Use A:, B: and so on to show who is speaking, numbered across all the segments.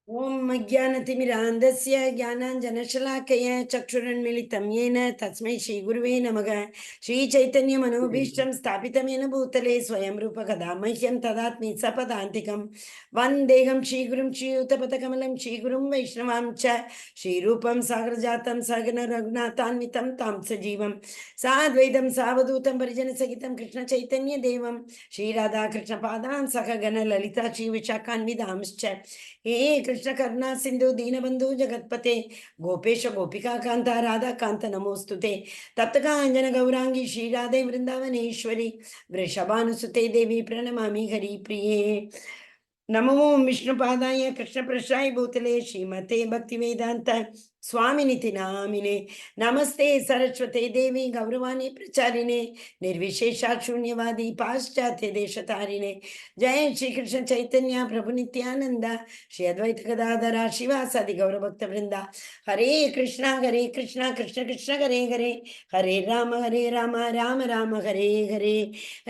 A: Om Jnanatimirandasya Jnananjanashalakaya Chakshuranmilitam Yena Tasmai Shri Guruve Namaha Shri Chaitanya Manobhishtam Sthapitam Yena Bhutale Swayam Rupa Kadamahyam Tadatmi Sapadantikam Vandeham Shri Gurum Shri Utapatakamelam Shri Gurum Vaishnavam Cha Shri Rupam Sagrajatam Sagana Raghunathanvitam Tam Sajivam Sadvaitam Savadutam Parijana Sagitam Krishna Chaitanya Devam Shri Radha Krishna Padan Sakagana Lalita Shri Vichakanvidamscha हे कृष्ण करुणा सिंधु दीनबंधु जगत्पते गोपेश गोपिका कांता राधा कांत नमोस्तुते तप्त कांजन गौरांगी श्री राधे वृंदावनेश्वरी वृषभानुसुते देवी प्रणमामि हरि प्रिये नमो विष्णुपादाय कृष्णप्रसाय भूतले श्रीमते भक्तिवेदांत स्वामिनिति नामिने नमस्ते सरस्वते देवी गौरवाणी प्रचारिणे निर्विशेषा शून्यवादी पाश्चात्य देशतारिणे जय श्री कृष्ण चैतन्य प्रभु नित्यानंद श्री अद्वैत गदाधर शिवासादि गौरभक्त वृंदा हरे कृष्णा कृष्ण कृष्ण हरे हरे हरे राम राम राम हरे हरे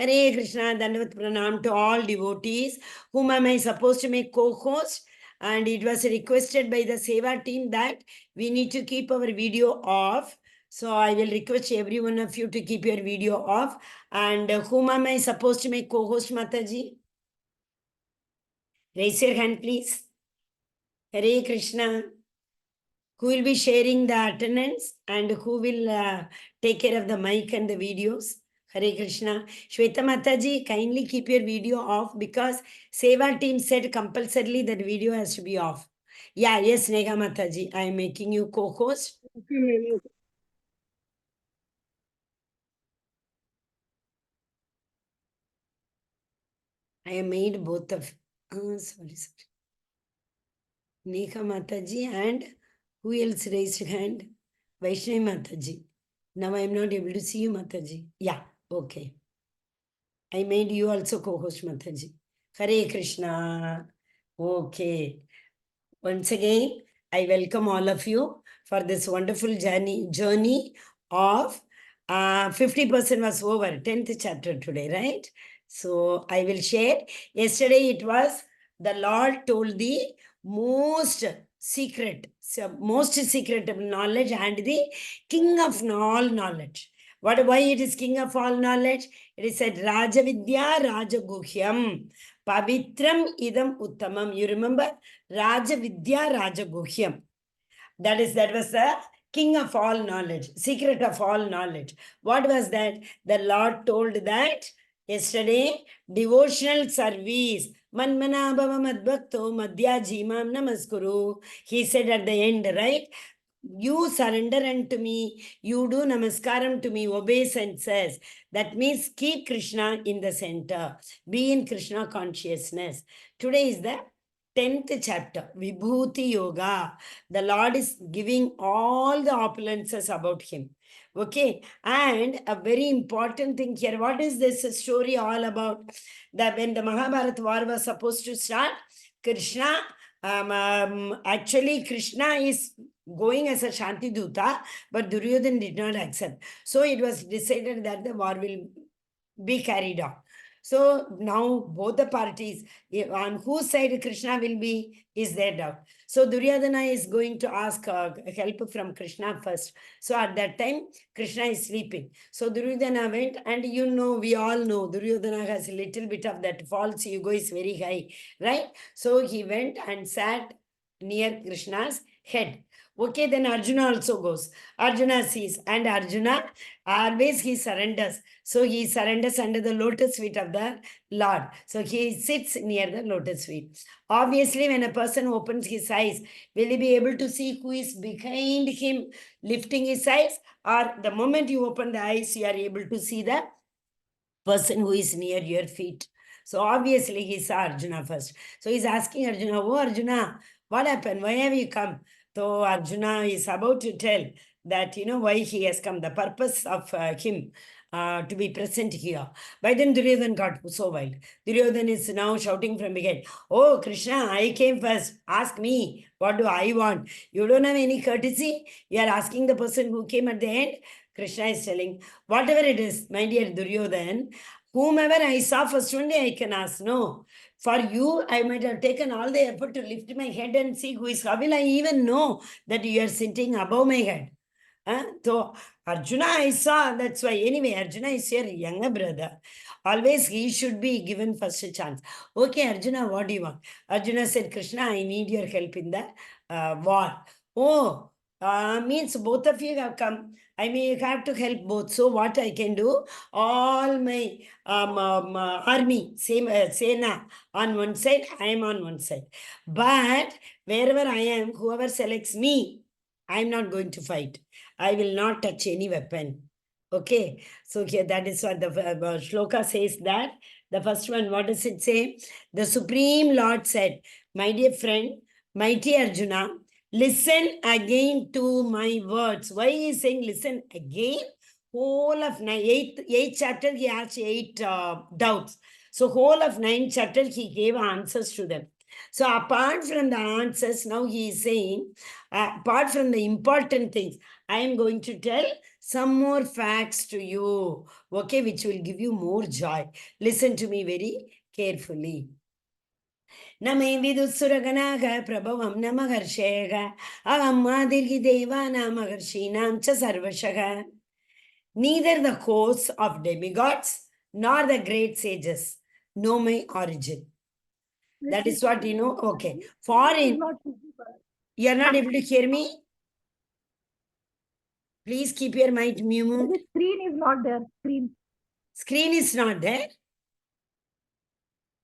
A: हरे कृष्णा दंडवत प्रणाम to all devotees whom am I supposed to make co-host? And it was requested by the Seva team that we need to keep our video off. So I will request every one of you to keep your video off. And whom am I supposed to make co-host, Mataji? Raise your hand, please. Hare Krishna. Who will be sharing the attendance and who will take care of the mic and the videos? Hare Krishna. Shweta Mataji, kindly keep your video off because Seva team said compulsorily that video has to be off. Yeah, yes, Nega Mataji, I am making you co-host. I have made both of, sorry. Nega Mataji and who else raised hand? Vaishnavi Mataji. Now I am not able to see you, Mataji. Yeah, okay. I made you also co-host, Mataji. Hare Krishna. Okay. Once again, I welcome all of you for this wonderful journey of 50% was over, 10th chapter today, right? So I will share. Yesterday it was the Lord told the most secret of knowledge and the king of all knowledge. Why it is king of all knowledge? It is said Raja Vidya Raja Guhyam Pavitram Idam Uttamam. You remember Raja Vidya Raja Guhyam. That was the king of all knowledge, secret of all knowledge. What was that? The Lord told that yesterday, devotional service. Manmana bhava madbhakto madhya jimam namaskuru. He said at the end, right? You surrender unto me, you do namaskaram to me, obeisances. That means keep Krishna in the center, be in Krishna consciousness. Today is the 10th chapter, Vibhuti Yoga. The Lord is giving all the opulences about him. Okay, and a very important thing here. What is this story all about? That when the Mahabharata war was supposed to start, Krishna, actually Krishna is going as a Shanti Duta, but Duryodhana did not accept. So it was decided that the war will be carried on. So now both the parties, on whose side Krishna will be, is their doubt. So Duryodhana is going to ask help from Krishna first. So at that time, Krishna is sleeping. So Duryodhana went, and we all know Duryodhana has a little bit of that false ego is very high, right? So he went and sat near Krishna's head. Okay, then Arjuna also goes. Arjuna sees, and Arjuna always he surrenders. So he surrenders under the lotus feet of the Lord. So he sits near the lotus feet. Obviously, when a person opens his eyes, will he be able to see who is behind him lifting his eyes? Or the moment you open the eyes, you are able to see the person who is near your feet. So obviously he saw Arjuna first. So he's asking Arjuna, oh Arjuna, what happened? Why have you come? So Arjuna is about to tell that, why he has come, the purpose of him to be present here. By then Duryodhana got so wild. Duryodhana is now shouting from behind, oh Krishna, I came first. Ask me, what do I want? You don't have any courtesy? You are asking the person who came at the end? Krishna is telling, whatever it is, my dear Duryodhana, whomever I saw first only I can ask. No, For you, I might have taken all the effort to lift my head and see who is. How will I even know that you are sitting above my head? So Arjuna, I saw, that's why. Anyway, Arjuna is your younger brother. Always he should be given first a chance. Okay, Arjuna, what do you want? Arjuna said, Krishna, I need your help in the war. Oh, means both of you have come. I may have to help both. So what I can do, all my army, same Sena on one side, I am on one side. But wherever I am, whoever selects me, I am not going to fight. I will not touch any weapon. Okay, so here that is what the shloka says. That the first one, what does it say? The Supreme Lord said, my dear friend, mighty Arjuna, listen again to my words. Why he is saying listen again? Whole of eight chapter, he has eight doubts. So whole of 9 chapters, he gave answers to them. So apart from the answers, now he is saying, apart from the important things, I am going to tell some more facts to you, okay, which will give you more joy. Listen to me very carefully. Name vidussuraganaga prabhavam namaharshega agammadirgi devana maharshinam cha sarvashaga. Neither the hosts of demigods nor the great sages know my origin. That is what you know. Okay. Foreign. You are not able to hear me? Please keep your mic mute.
B: The screen is not there.
A: Screen is not there.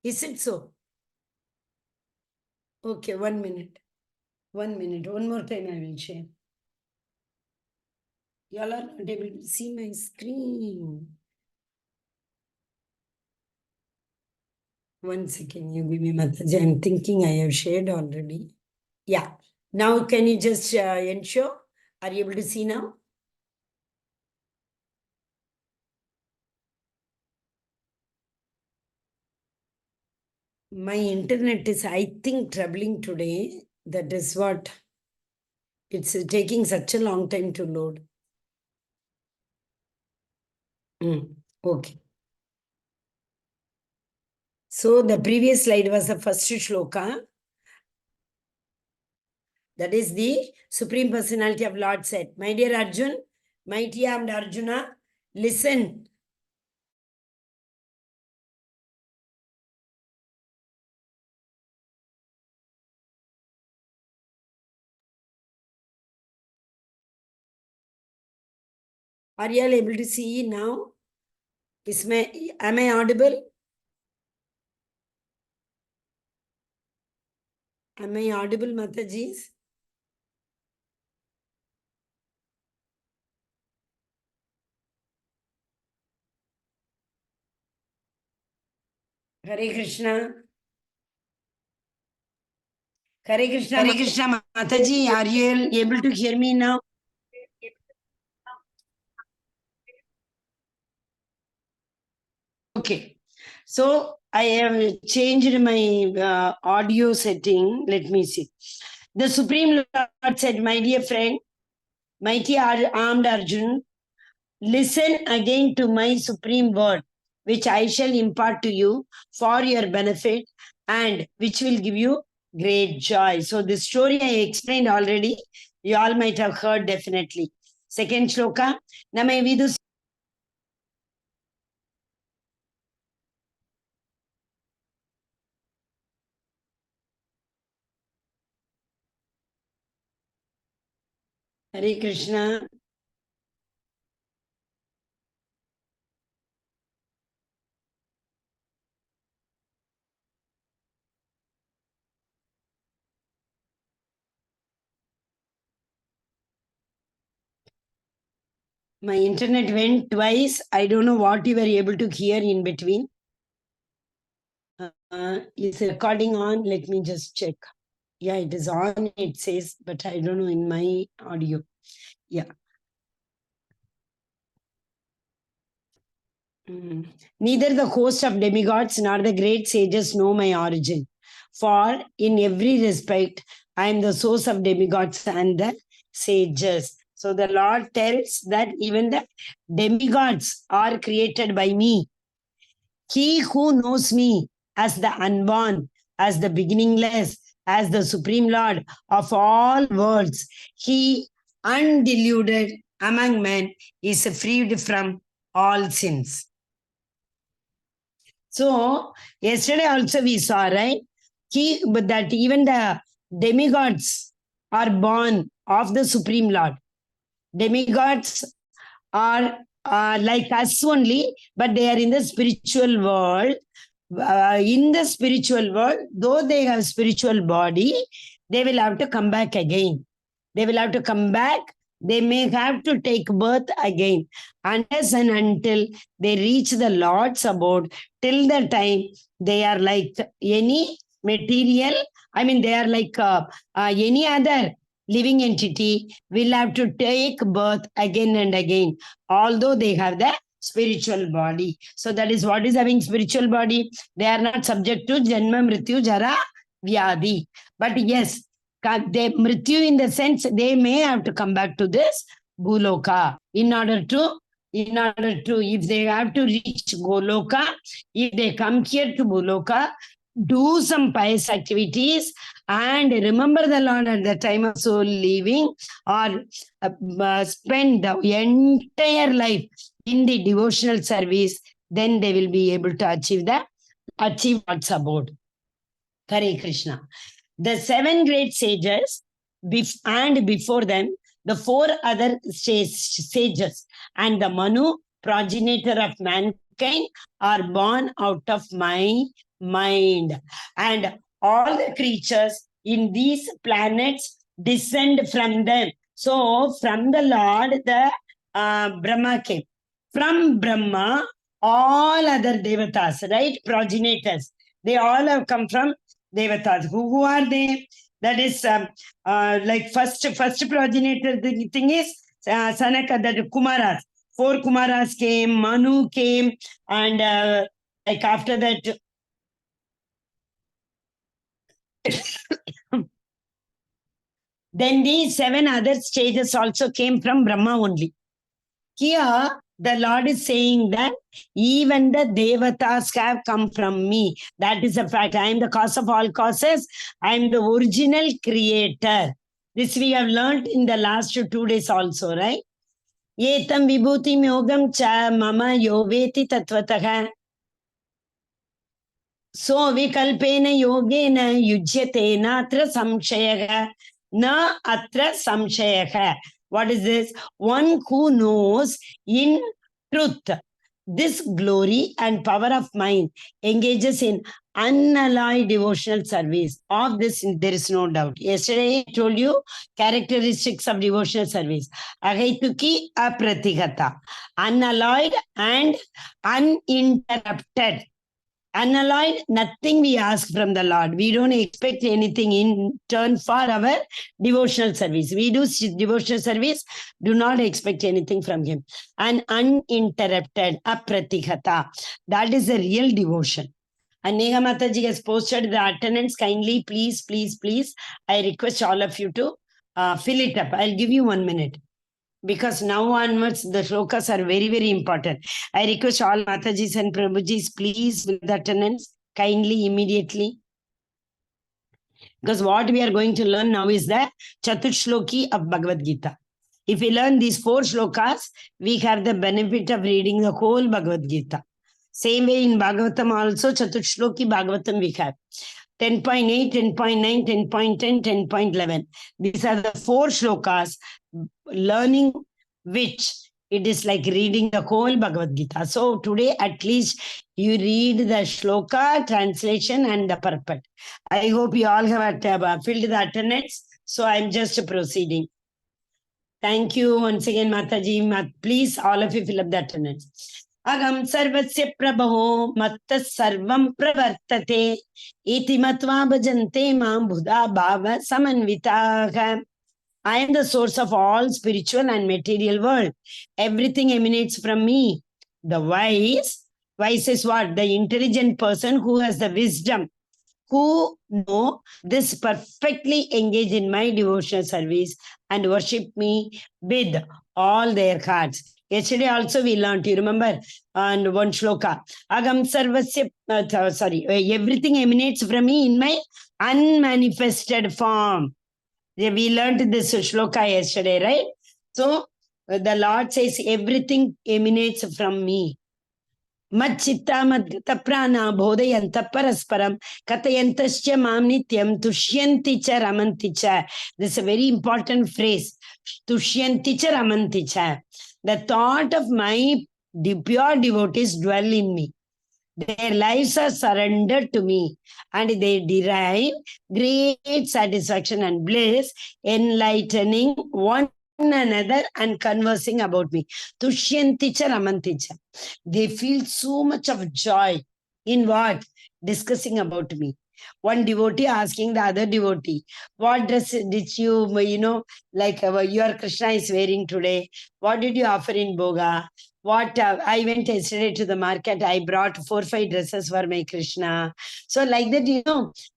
A: Is it so? Okay, 1 minute. 1 minute. One more time I will share. You all are not able to see my screen. 1 second, you give me Mataji. I'm thinking I have shared already. Yeah. Now can you just ensure? Are you able to see now? My internet is, I think, troubling today. That is what. It's taking such a long time to load. Okay. So the previous slide was the first shloka. That is the Supreme Personality of Lord said, my dear Arjun, mighty armed Arjuna, listen. Are you all able to see now? Am I audible? Am I audible, Matajis? Hare Krishna. Hare Krishna. Hare Krishna, Mataji. Are you able to hear me now? Okay. So I have changed my audio setting. Let me see. The Supreme Lord said, my dear friend, mighty armed Arjun, listen again to my supreme word, which I shall impart to you for your benefit and which will give you great joy. So this story I explained already. You all might have heard definitely. Second shloka. Namai vidus. Hare Krishna. My internet went twice. I don't know what you were able to hear in between. Is the recording on? Let me just check. Yeah, it is on, it says, but I don't know in my audio. Yeah. Neither the host of demigods nor the great sages know my origin. For in every respect, I am the source of demigods and the sages. So the Lord tells that even the demigods are created by me. He who knows me as the unborn, as the beginningless, as the Supreme Lord of all worlds. He, undiluted among men, is freed from all sins. So, yesterday also we saw, right? That even the demigods are born of the Supreme Lord. Demigods are like us only, but they are in the spiritual world. In the spiritual world, though they have spiritual body, they will have to come back again. They will have to come back. They may have to take birth again. Unless and until they reach the Lord's abode, till the time they are like any material, they are like any other living entity, will have to take birth again and again, although they have the spiritual body. So that is what is having spiritual body. They are not subject to Janma, Mrityu, Jara, Vyadi. But yes, they Mrityu in the sense they may have to come back to this Bhuloka in order to, if they have to reach Goloka, if they come here to Bhuloka, do some pious activities and remember the Lord at the time of soul leaving, or spend the entire life in the devotional service, then they will be able to achieve what's abode. Hare Krishna. The 7 great sages, and before them, the 4 other sages, and the Manu, progenitor of mankind, are born out of my mind. And all the creatures in these planets descend from them. So, from the Lord, the Brahma came. From Brahma, all other devatas, right? Progenitors, they all have come from devatas. Who are they? That is like first progenitor. The thing is Sanaka, that Kumaras. 4 Kumaras came, Manu came, and like after that. Then these 7 other stages also came from Brahma only. Here, the Lord is saying that even the devatas have come from me. That is a fact. I am the cause of all causes. I am the original creator. This we have learned in the last 2 days also, right? Yetam vibhutim yogam cha mama yoveti tatvatah. So vikalpena yogena yujyate natra samshayaha. Na atra samshayaha. What is this? One who knows in truth this glory and power of mind engages in unalloyed devotional service. Of this, there is no doubt. Yesterday I told you characteristics of devotional service. Ahaituki apratigata. Unalloyed and uninterrupted. Unalloyed, nothing we ask from the Lord. We don't expect anything in turn for our devotional service. We do devotional service, do not expect anything from Him. And uninterrupted, apratikata. That is the real devotion. And Neha Mataji has posted the attendance. Kindly, please, please, please, I request all of you to fill it up. I'll give you 1 minute. Because now onwards, the shlokas are very, very important. I request all Matajis and Prabhujis, please, with the attendance, kindly, immediately. Because what we are going to learn now is the Chatushloki of Bhagavad Gita. If we learn these 4 shlokas, we have the benefit of reading the whole Bhagavad Gita. Same way in Bhagavatam also, Chatushloki Bhagavatam we have. 10.8, 10.9, 10.10, 10.11. These are the 4 shlokas, learning which it is like reading the whole Bhagavad Gita. So today at least you read the shloka, translation and the purport. I hope you all have filled the attendance. So I'm just proceeding. Thank you once again, Mataji. Please, all of you fill up the attendance. Agam sarvasya prabho matta sarvam pravartate iti matva bhajante mam buddha bhava samanvitaha. I am the source of all spiritual and material world. Everything emanates from me. The wise is what? The intelligent person who has the wisdom, who know this perfectly engage in my devotional service and worship me with all their hearts. Yesterday also we learnt, you remember, and one shloka. Agam sarvasya, everything emanates from me in my unmanifested form. We learned this shloka yesterday, right? So the Lord says everything emanates from me. Machchitta madgata prana bodhayanta parasparam katayantascha mam nityam tushyanti cha ramanti cha. This is a very important phrase. Tushyanti cha ramanti cha. The thought of my pure devotees dwell in me. Their lives are surrendered to me and they derive great satisfaction and bliss, enlightening one another and conversing about me. Tushyanticha ramanticha. They feel so much of joy in what? Discussing about me. One devotee asking the other devotee, what dress did you, like your Krishna is wearing today? What did you offer in Boga? What I went yesterday to the market, I brought 4-5 dresses for my Krishna. So like that,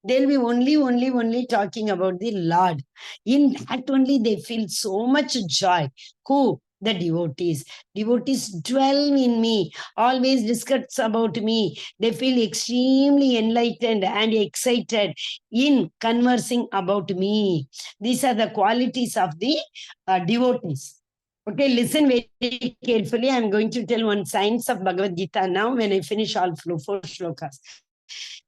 A: they'll be only talking about the Lord. In that only they feel so much joy. Who? The devotees. Devotees dwell in me, always discuss about me. They feel extremely enlightened and excited in conversing about me. These are the qualities of the devotees. Okay, listen very carefully. I'm going to tell one science of Bhagavad Gita now when I finish all 4 shlokas.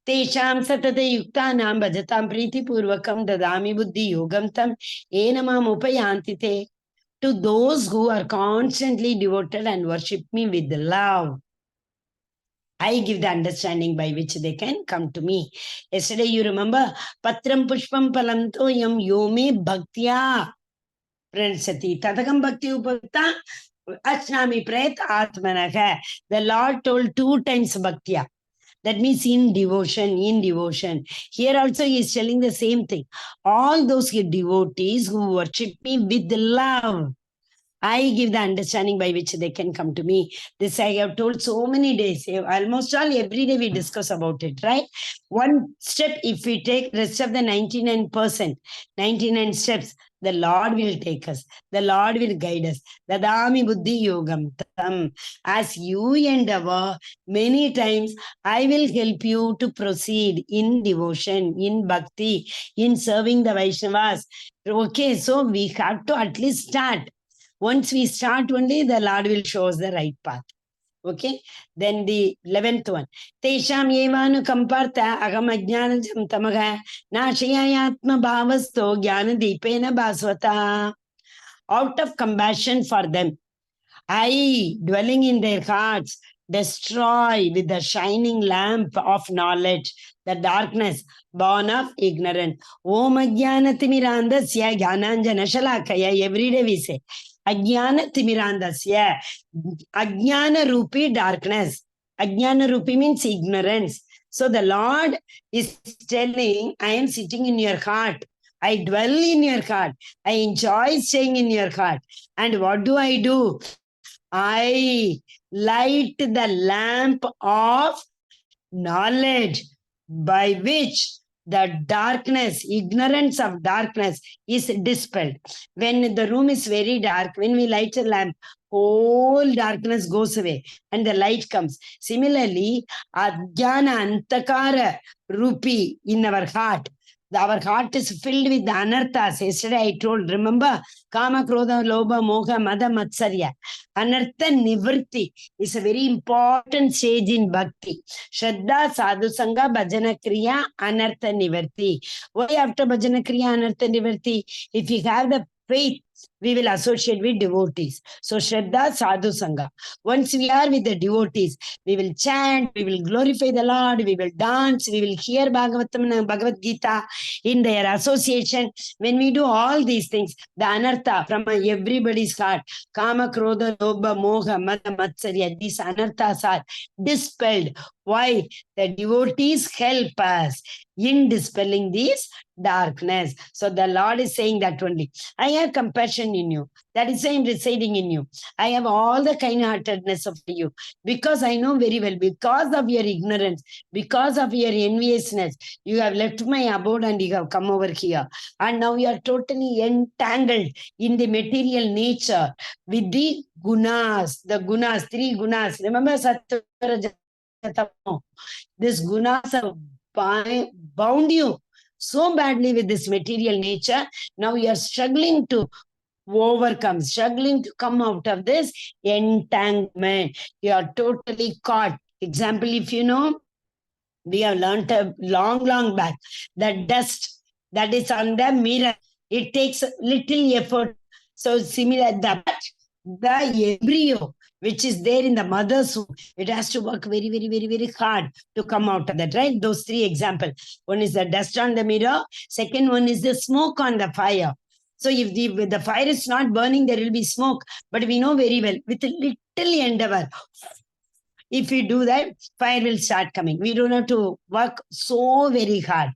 A: Tesham satate yuktanam bhajatam priti purvakam dadami buddhi yogam tam enamam upayanti te. To those who are constantly devoted and worship me with love, I give the understanding by which they can come to me. Yesterday, you remember, Patram Pushpam Palamto Yam Yome Bhaktya Pransati Tatakam Bhakti Upavita Ashnami Pret Atmanaka. The Lord told 2 times Bhaktya. That means in devotion, in devotion. Here also he is telling the same thing. All those devotees who worship me with love, I give the understanding by which they can come to me. This I have told so many days. Almost all every day we discuss about it, right? One step, if we take rest of the 99 steps, the Lord will take us. The Lord will guide us. Dadami buddhi yogam tam. As you endeavor, many times I will help you to proceed in devotion, in bhakti, in serving the Vaishnavas. Okay, so we have to at least start. Once we start only, the Lord will show us the right path. Okay, then the 11th one. Tesham yevanu kampartha agam ajnanajam tamaga nashayayatma bhavasto jnana deepena basvata. Out of compassion for them, I, dwelling in their hearts, destroy with the shining lamp of knowledge the darkness born of ignorance. Om ajnana timirandasya jnananjana shalakaya. Every day we say, Ajnana timirandasya. Ajnana rupi darkness. Ajnana rupi means ignorance. So the Lord is telling, I am sitting in your heart. I dwell in your heart. I enjoy staying in your heart. And what do? I light the lamp of knowledge by which the darkness, ignorance of darkness is dispelled. When the room is very dark, when we light a lamp, whole darkness goes away and the light comes. Similarly, Ajnana Antakara Rupi in our heart. Our heart is filled with the anarthas. Yesterday I told, remember, Kama, Krodha, Lobha, Moha, Mada, Matsarya. Anartha Nivrti is a very important stage in Bhakti. Shraddha, Sadhu Sangha, Bhajana Kriya, Anartha Nivrti. Why after Bhajana Kriya, Anartha Nivrti? If you have the faith, we will associate with devotees. So Shraddha, Sadhu Sangha. Once we are with the devotees, we will chant, we will glorify the Lord, we will dance, we will hear Bhagavad Gita in their association. When we do all these things, the anartha from everybody's heart, Kama, Krodha, Lobha, Moha, Mada, Matsarya, these anarthas are dispelled. Why? The devotees help us in dispelling this darkness. So the Lord is saying that only. I have compassion compassion in you. That is why I'm residing in you. I have all the kind-heartedness of you. Because I know very well, because of your ignorance, because of your enviousness, you have left my abode and you have come over here. And now you are totally entangled in the material nature with the gunas, three gunas. Remember Sattva, Rajas, Tamo. These gunas have bound you so badly with this material nature. Now you are struggling to overcome, struggling to come out of this entanglement. You are totally caught. Example, if you know, we have learned a long back, the dust that is on the mirror, it takes little effort. So similar, the embryo which is there in the mother's womb, it has to work very hard to come out of that, right? Those three examples. One is the dust on the mirror. Second one is the smoke on the fire. So if the fire is not burning, there will be smoke. But we know very well, with a little endeavor, if we do that, fire will start coming. We don't have to work so very hard.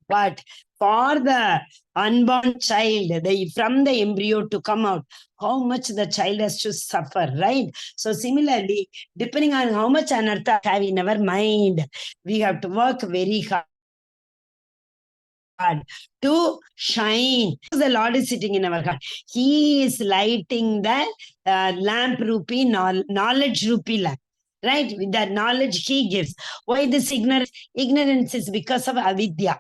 A: But for the unborn child, from the embryo to come out, how much the child has to suffer, right? So similarly, depending on how much anartha have in our mind, we have to work very hard to shine. The Lord is sitting in our heart. He is lighting the lamp rupee, knowledge rupee lamp. Right? With that knowledge he gives. Why this ignorance? Ignorance is because of avidya.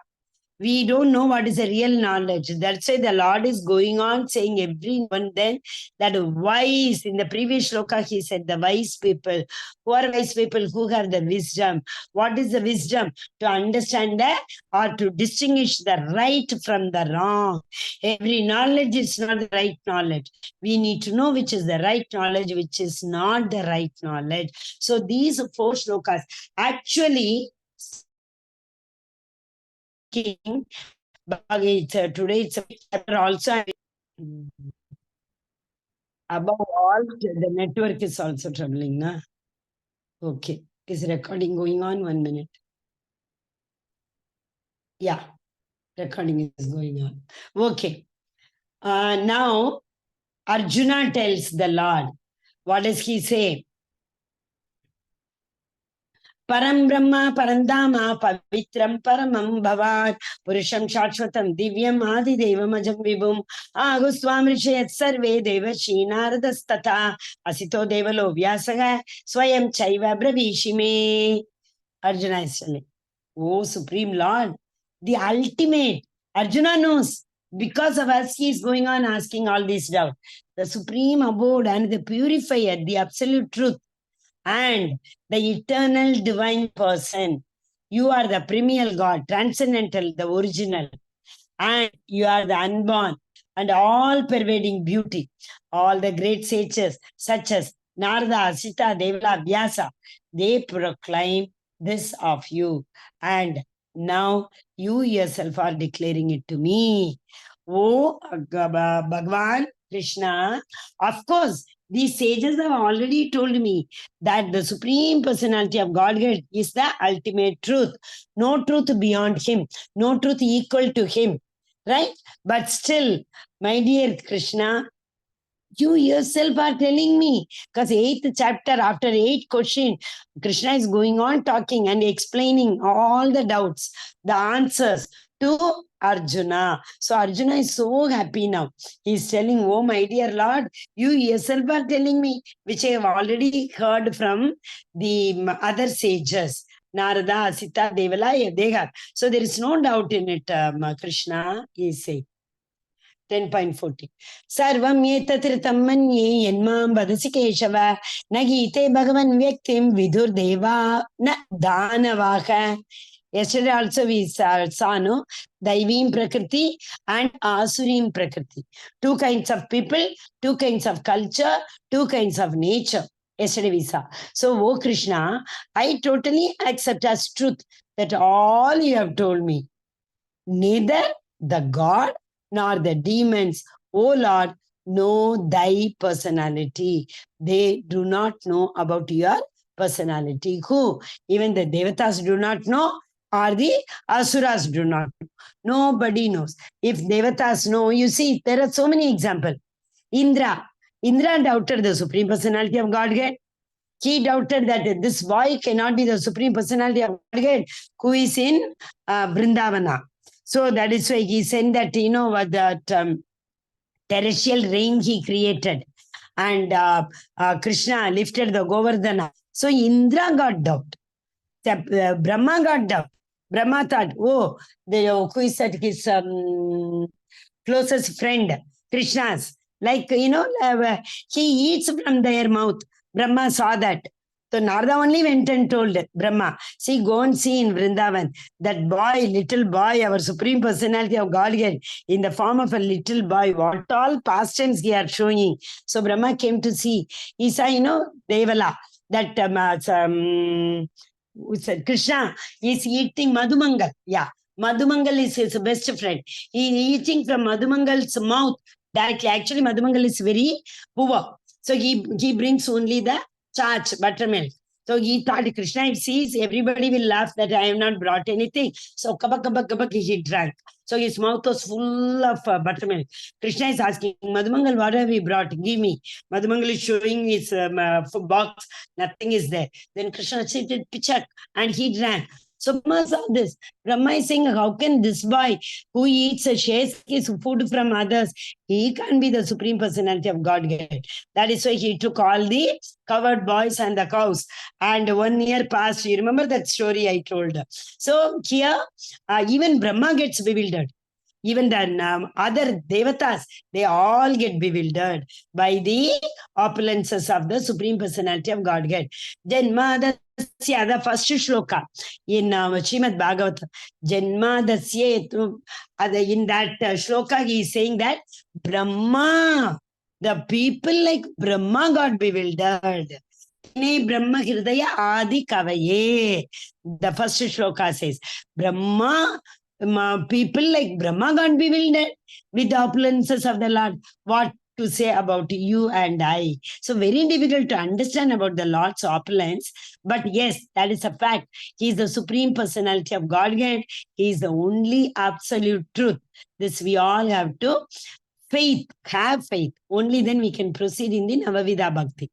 A: We don't know what is a real knowledge. That's why the Lord is going on saying everyone then that wise, in the previous shloka he said the wise people. Who are wise people? Who have the wisdom. What is the wisdom? To understand that or to distinguish the right from the wrong. Every knowledge is not the right knowledge. We need to know which is the right knowledge, which is not the right knowledge. So these 4 shlokas actually today it's a chapter also. Above all, the network is also troubling, na? Okay. Is recording going on? 1 minute. Yeah, recording is going on. Okay. Now, Arjuna tells the Lord, what does he say? Param Brahma, Parandama, Pavitram, Paramam Bhavat, Purusham Shashvatam, Divyam Adi Devam Ajam Vibhum, Aguswam Rishayat Sarve Devashi Naradastata, Asito Devalo Vyasaga, Swayam Chaiva Bravishime. Arjuna is telling, oh Supreme Lord, the ultimate, Arjuna knows, because of us he is going on asking all these doubts. The Supreme Abode and the Purifier, the Absolute Truth, and the eternal divine person. You are the perennial God, transcendental, the original. And you are the unborn and all-pervading beauty. All the great sages, such as Narada, Sita, Devala, Vyasa, they proclaim this of you. And now you yourself are declaring it to me. Oh, Bhagavan, Krishna, of course, these sages have already told me that the Supreme Personality of Godhead is the ultimate truth. No truth beyond him. No truth equal to him. Right? But still, my dear Krishna, you yourself are telling me, because 8th chapter, after 8 questions, Krishna is going on talking and explaining all the doubts, the answers to Arjuna. So Arjuna is so happy now. He's telling, oh my dear Lord, you yourself are telling me, which I have already heard from the other sages. Narada, Sita, Devala, they have. So there is no doubt in it, Krishna is saying. 10.40. Sarvam yetatritam manye yenmam vadasi keshava nagite bhagavan vyaktim vidur deva na danavaha. Yesterday also we saw no Daivim Prakriti and Asurim Prakriti. 2 kinds of people, 2 kinds of culture, 2 kinds of nature. Yesterday we saw. So, oh Krishna, I totally accept as truth that all you have told me, neither the God nor the demons, oh Lord, know thy personality. They do not know about your personality. Who? Even the Devatas do not know, or the Asuras do not know. Nobody knows. If Devatas know, you see, there are so many examples. Indra. Indra doubted the Supreme Personality of Godhead. He doubted that this boy cannot be the Supreme Personality of Godhead who is in Vrindavana. So that is why he sent that, that terrestrial rain he created. And Krishna lifted the Govardhana. So Indra got doubt. Brahma got doubt. Brahma thought, who is that? His closest friend, Krishna's. Like, he eats from their mouth. Brahma saw that. So Narada only went and told Brahma, see, go and see in Vrindavan, that boy, little boy, our Supreme Personality of Godhead, in the form of a little boy, what all pastimes he are showing. So Brahma came to see. He saw, Devala, that Krishna is eating Madhumangal. Yeah, Madhumangal is his best friend. He is eating from Madhumangal's mouth directly. Actually, Madhumangal is very poor. So he brings only the charge, buttermilk. So he thought Krishna, if sees, everybody will laugh that I have not brought anything. So kabak, he drank. So his mouth was full of buttermilk. Krishna is asking, Madhumangal, what have you brought? Give me. Madhumangal is showing his box. Nothing is there. Then Krishna said, Pichak, and he drank. So Brahma saw this. Brahma is saying, how can this boy who eats shares his food from others, he can't be the Supreme Personality of Godhead. That is why he took all the covered boys and the cows. And 1 year passed. You remember that story I told? So here, even Brahma gets bewildered. Even the other devatas, they all get bewildered by the opulences of the Supreme Personality of Godhead. Janmadasya, the first shloka in Srimad Bhagavatam, Janmadasya, in that shloka he is saying that Brahma, the people like Brahma got bewildered. Brahma Hridaya Adi Kavaye. The first shloka says, Brahma, people like Brahma got bewildered with the opulences of the Lord. What to say about you and I? So very difficult to understand about the Lord's opulence. But yes, that is a fact. He is the Supreme Personality of Godhead. He is the only absolute truth. This we all have to have faith. Only then we can proceed in the Navavida Bhakti.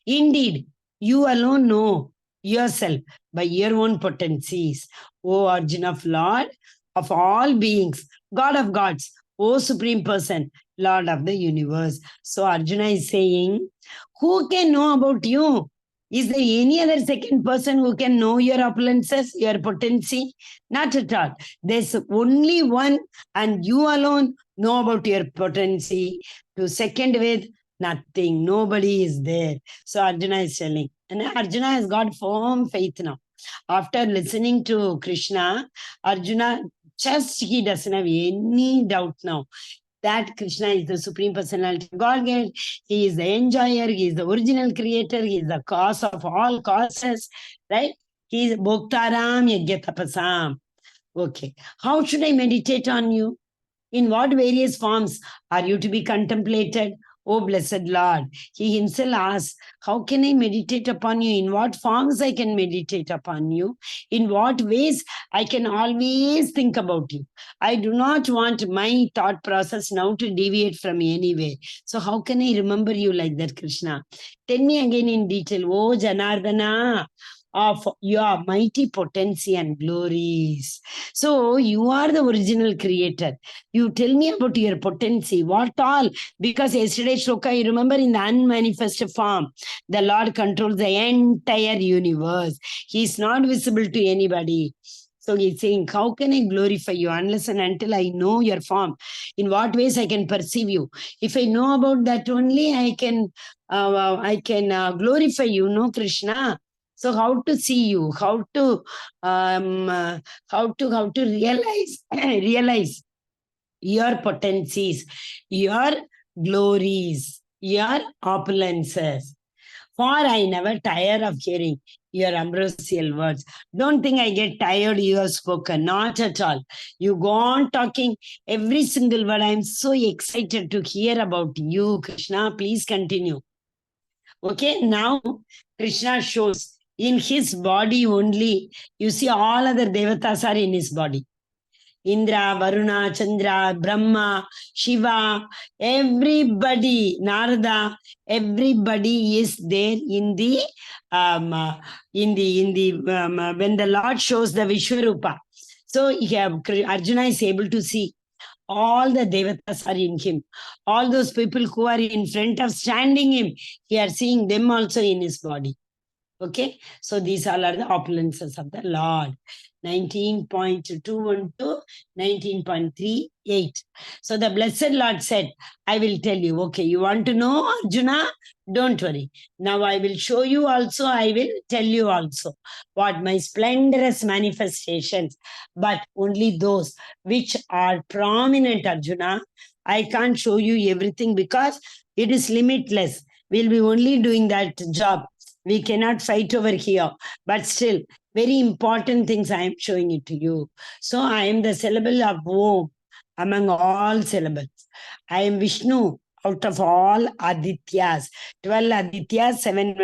A: Indeed, you alone know yourself by your own potencies. O Arjuna of Lord of all beings, God of gods, O Supreme Person, Lord of the universe. So Arjuna is saying, who can know about you? Is there any other second person who can know your opulences, your potency? Not at all. There's only one, and you alone know about your potency. To second with nothing. Nobody is there. So Arjuna is telling. And Arjuna has got firm faith now. After listening to Krishna, Arjuna he doesn't have any doubt now that Krishna is the Supreme Personality of Godhead. He is the enjoyer. He is the original creator. He is the cause of all causes. Right? He is Bhoktaram Yajnatapasam. Okay. How should I meditate on you? In what various forms are you to be contemplated? O blessed Lord. He himself asks, how can I meditate upon you? In what forms I can meditate upon you? In what ways I can always think about you? I do not want my thought process now to deviate from any way. So how can I remember you like that, Krishna? Tell me again in detail, O Janardana, of your mighty potency and glories. So you are the original creator. You tell me about your potency. What all? Because yesterday, Shloka, you remember in the unmanifest form, the Lord controls the entire universe. He is not visible to anybody. So he's saying, how can I glorify you unless and until I know your form? In what ways I can perceive you? If I know about that only, I can glorify you, no, Krishna? So how to see you? How to realize your potencies, your glories, your opulences? For I never tire of hearing your ambrosial words. Don't think I get tired you have spoken. Not at all. You go on talking every single word. I'm so excited to hear about you, Krishna. Please continue. Okay, now Krishna shows in his body only. You see, all other devatas are in his body. Indra, Varuna, Chandra, Brahma, Shiva, everybody, Narada, everybody is there in the when the Lord shows the Vishwarupa. So Arjuna is able to see all the devatas are in him. All those people who are in front of standing him, he are seeing them also in his body. Okay, so these all are the opulences of the Lord. 19.212, 19.38. So the Blessed Lord said, I will tell you. Okay, you want to know, Arjuna? Don't worry. Now I will show you also, I will tell you also what my splendorous manifestations, but only those which are prominent, Arjuna. I can't show you everything because it is limitless. We'll be only doing that job. We cannot fight over here, but still, very important things I am showing it to you. So I am the syllable of Om among all syllables. I am Vishnu out of all Adityas. 12 Adityas, 7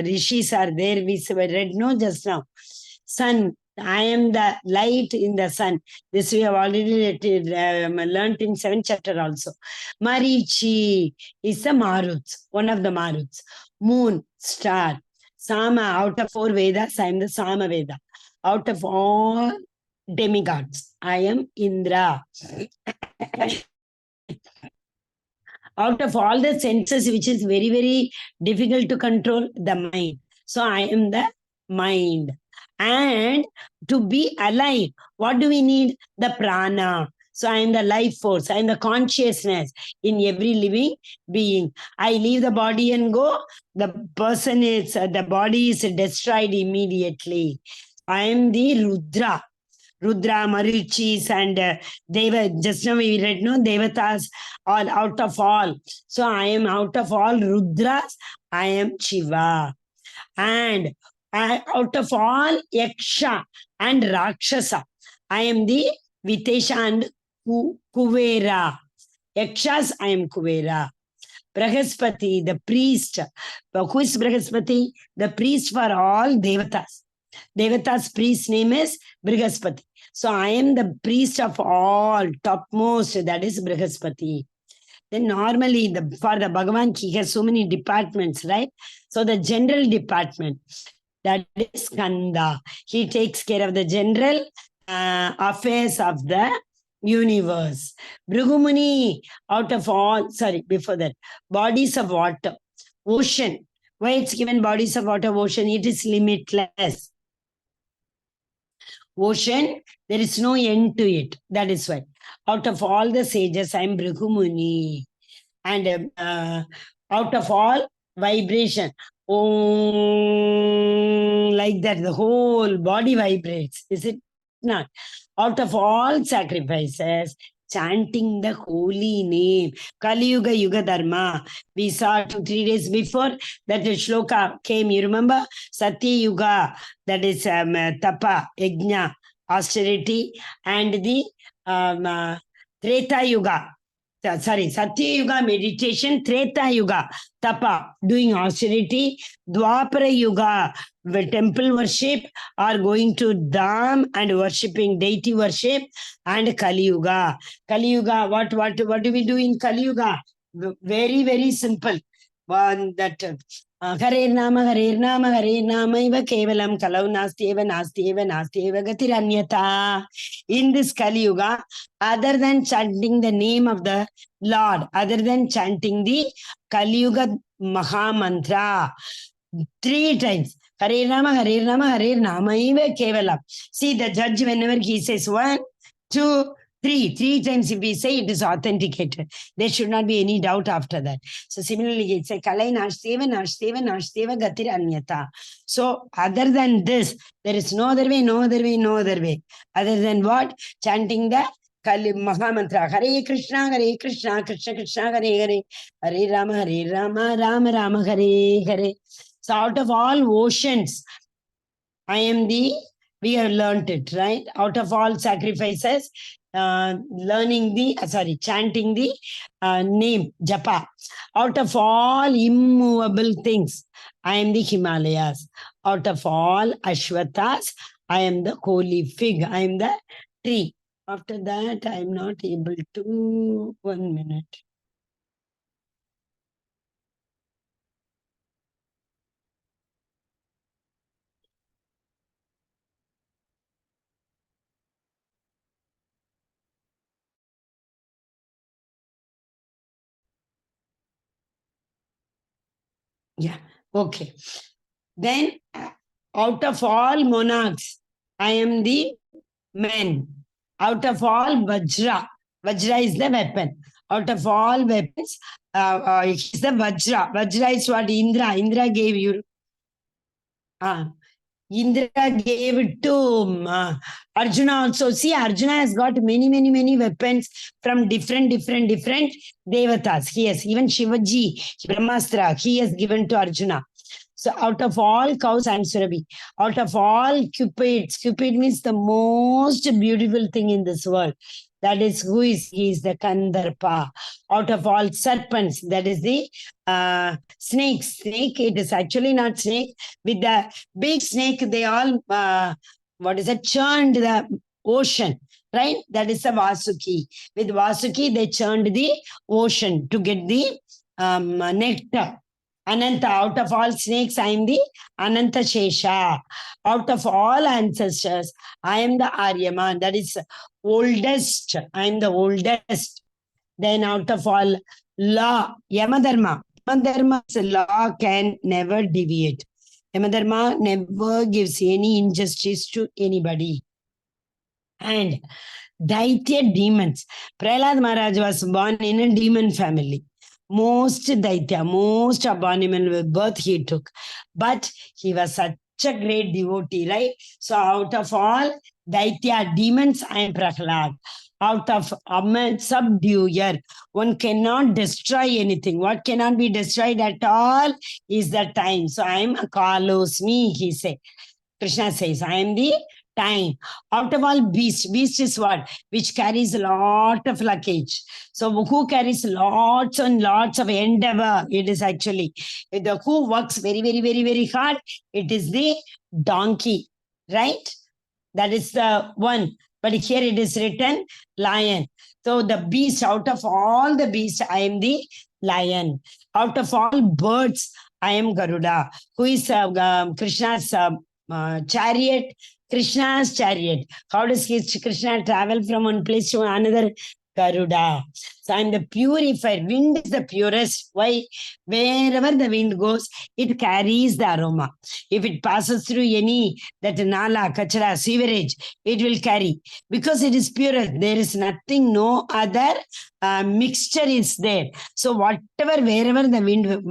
A: Rishis are there. We read no just now. Sun, I am the light in the sun. This we have already learned in 7th chapter also. Marichi is the Maruts, one of the Maruts. Moon, star. Sama, out of 4 Vedas, I am the Sama Veda. Out of all demigods, I am Indra. Out of all the senses, which is very, very difficult to control, the mind. So I am the mind. And to be alive, what do we need? The prana. So I am the life force. I am the consciousness in every living being. I leave the body and go. The person is, the body is destroyed immediately. I am the Rudra. Rudra, Maruchis, and Deva. Just now we read, no, Devatas, all out of all. So I am out of all Rudras. I am Shiva. And out of all Yaksha and Rakshasa, I am the Vitesha and Kuvera. Yakshas, I am Kuvera. Brahaspati, the priest. Who is Brahaspati? The priest for all Devatas. Devata's priest name is Brihaspati. So I am the priest of all, topmost, that is Brihaspati. Then normally for the Bhagavan, he has so many departments, right? So the general department, that is Kanda. He takes care of the general affairs of the universe. Bhrigumuni, out of all, before that, bodies of water, ocean. Why it's given bodies of water, ocean? It is limitless. Ocean, there is no end to it. That is why. Out of all the sages, I am Bhrigumuni. And out of all vibration, like that, the whole body vibrates. Is it not? Out of all sacrifices, chanting the holy name. Kali Yuga Yuga Dharma. We saw 2-3 days before that shloka came. You remember? Satya Yuga, that is Tapa, Yajna, austerity, and the Treta Yuga. Satya Yuga, meditation, Treta Yuga, Tapa, doing austerity, Dwapara Yuga, temple worship, or going to Dham and worshipping deity worship, and Kali Yuga. Kali Yuga, what do we do in Kali Yuga? Very, very simple. That Hare Nama Iva Kevalam Kalau Nasti Eva Gatiranyata. In this Kali Yuga, other than chanting the name of the Lord, other than chanting the Kali Yuga Maha Mantra 3 times, Hare Nama Iva Kevalam. See the judge, whenever he says 1, 2, 3 times, if we say, it is authenticated. There should not be any doubt after that. So similarly, it's a Kalai Nashteva Gatir Anyata. So other than this, there is no other way. Other than what? Chanting the Kali Maha Mantra. Hare Krishna, Krishna Krishna, Hare Rama, Rama Rama, Hare. So out of all oceans, I am we have learned it, right? Out of all sacrifices, chanting the name, japa. Out of all immovable things, I am the Himalayas. Out of all ashwatas, I am the holy fig. I am the tree. After that, I am not able to. 1 minute. Yeah, okay. Then, out of all monarchs, I am the man. Out of all Vajra, Vajra is the weapon. Out of all weapons, he's the Vajra. Vajra is what Indra gave you. Indra gave it to Arjuna also. See, Arjuna has got many weapons from different devatas. He has even Shivaji, Brahmastra, he has given to Arjuna. So out of all cows, I'm Surabhi. Out of all cupids, cupid means the most beautiful thing in this world. That is who is he? Is the Kandarpa. Out of all serpents, that is the snake. Snake, it is actually not snake. With the big snake, they all churned the ocean, right? That is the Vasuki. With Vasuki, they churned the ocean to get the nectar. Ananta, out of all snakes, I am the Ananta Shesha. Out of all ancestors, I am the Aryaman. That is oldest. I am the oldest. Then out of all law, Yamadharma. Yamadharma's law can never deviate. Yamadharma never gives any injustice to anybody. And Daitya demons. Prahlad Maharaj was born in a demon family. Most Daitya, most abominable birth he took. But he was such a great devotee, right? So out of all Daitya demons, I am Prahlad. Out of subduer, one cannot destroy anything. What cannot be destroyed at all is the time. So I am Kalosmi, he said. Krishna says, I am the time. Out of all beast, beast is what? Which carries a lot of luggage. So who carries lots and lots of endeavor? It is actually, the who works very hard, it is the donkey, right? That is the one. But here it is written lion. So the beast, out of all the beasts, I am the lion. Out of all birds, I am Garuda. Who is Krishna's chariot? Krishna's chariot. How does Krishna travel from one place to another? Garuda. So I'm the purified. Wind is the purest. Why? Wherever the wind goes, it carries the aroma. If it passes through any, that nala, kachara, sewerage, it will carry. Because it is pure. There is nothing, no other mixture is there. So whatever, wherever the wind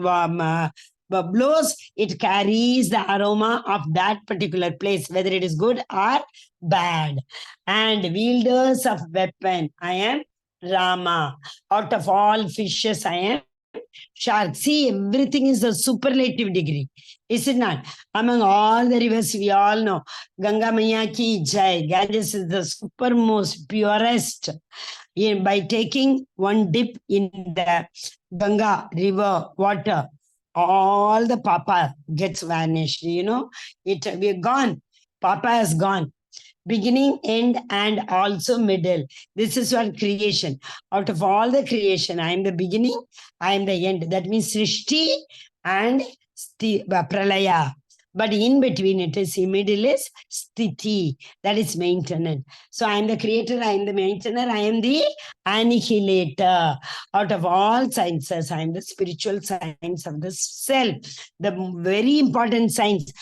A: blows, it carries the aroma of that particular place, whether it is good or bad. And wielders of weapon, I am Rama. Out of all fishes, I am shark. See, everything is a superlative degree. Is it not? Among all the rivers, we all know Ganga Maya ki jai. Ganges is the supermost, purest. By taking one dip in the Ganga river water, all the papa gets vanished. We're gone. Papa has gone. Beginning, end, and also middle. This is what creation. Out of all the creation, I am the beginning, I am the end. That means Srishti and Pralaya. But in between it is, in middle is Sthiti. That is maintenance. So I am the creator, I am the maintainer, I am the annihilator. Out of all sciences, I am the spiritual science of the self. The very important science.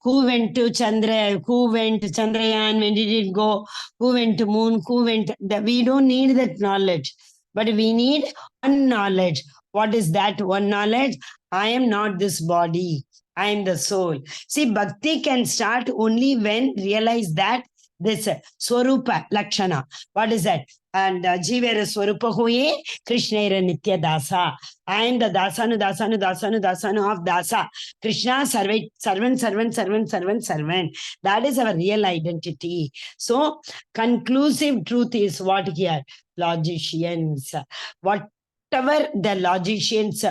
A: Who went to Chandra? Who went to Chandrayaan? When did it go? Who went to moon? Who went? We don't need that knowledge. But we need one knowledge. What is that one knowledge? I am not this body. I am the soul. See, bhakti can start only when realize that this Swarupa Lakshana. What is that? And Jivera Swarupa Huye, Krishnera Nitya Dasa. I am the Dasanu of Dasa. Krishna, servant. That is our real identity. So, conclusive truth is what here? Logicians. Whatever the logicians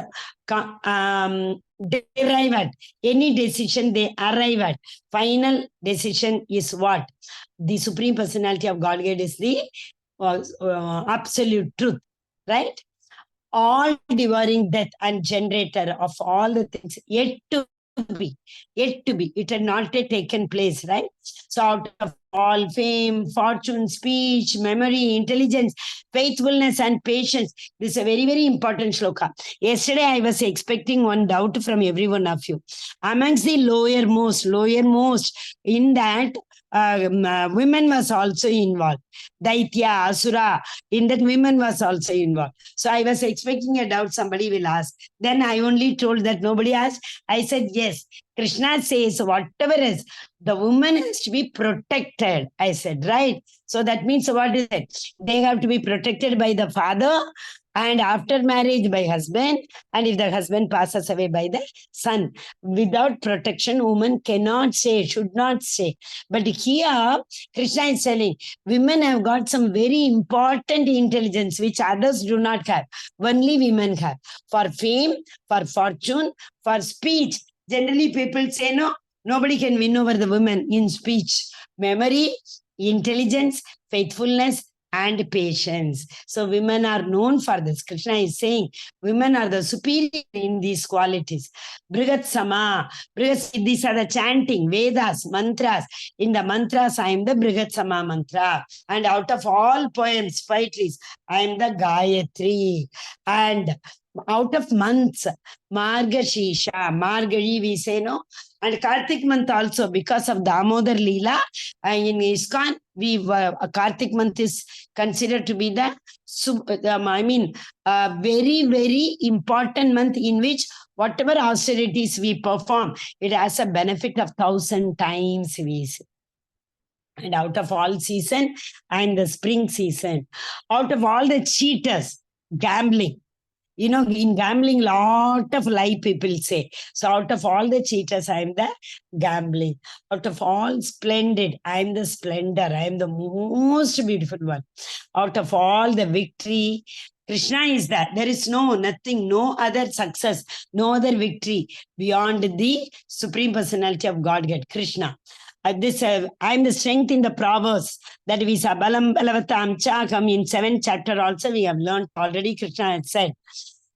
A: derive at. Any decision they arrive at. Final decision is what? The Supreme Personality of Godhead is the absolute truth, right? All devouring death and generator of all the things yet to be. It had not yet taken place, right? So out of all fame, fortune, speech, memory, intelligence, faithfulness, and patience. This is a very, very important shloka. Yesterday, I was expecting one doubt from every one of you. Amongst the lowermost, in that, women was also involved. Daitya, Asura, in that women was also involved. So I was expecting a doubt somebody will ask. Then I only told that nobody asked. I said, yes, Krishna says whatever is, the woman has to be protected. I said, right? So that means what is it? They have to be protected by the father, and after marriage by husband, and if the husband passes away by the son. Without protection, woman cannot say, should not say. But here, Krishna is telling, women have got some very important intelligence which others do not have. Only women have. For fame, for fortune, for speech. Generally, people say, no, nobody can win over the women in speech. Memory, intelligence, faithfulness, and patience. So women are known for this. Krishna is saying women are the superior in these qualities. Brigat Sama. These are the chanting, Vedas, mantras. In the mantras, I am the Brigat Sama mantra. And out of all poems, poetries, I am the Gayatri. And out of months, Margashisha, Margari, we say, no? And Kartik month also, because of Damodar Leela, in ISKCON, Kartik month is considered to be the, very, very important month in which whatever austerities we perform, it has a benefit of 1,000 times, we say. And out of all season, and the spring season, out of all the cheaters, gambling. You know, in gambling, lot of lie people say. So out of all the cheaters, I am the gambling. Out of all splendid, I am the splendor. I am the most beautiful one. Out of all the victory, Krishna is that. There is nothing, no other success, no other victory beyond the Supreme Personality of Godhead, Krishna. I am the strength in the Proverbs that we saw. Balam Balavatam Chakam in 7th chapter also we have learned already. Krishna had said,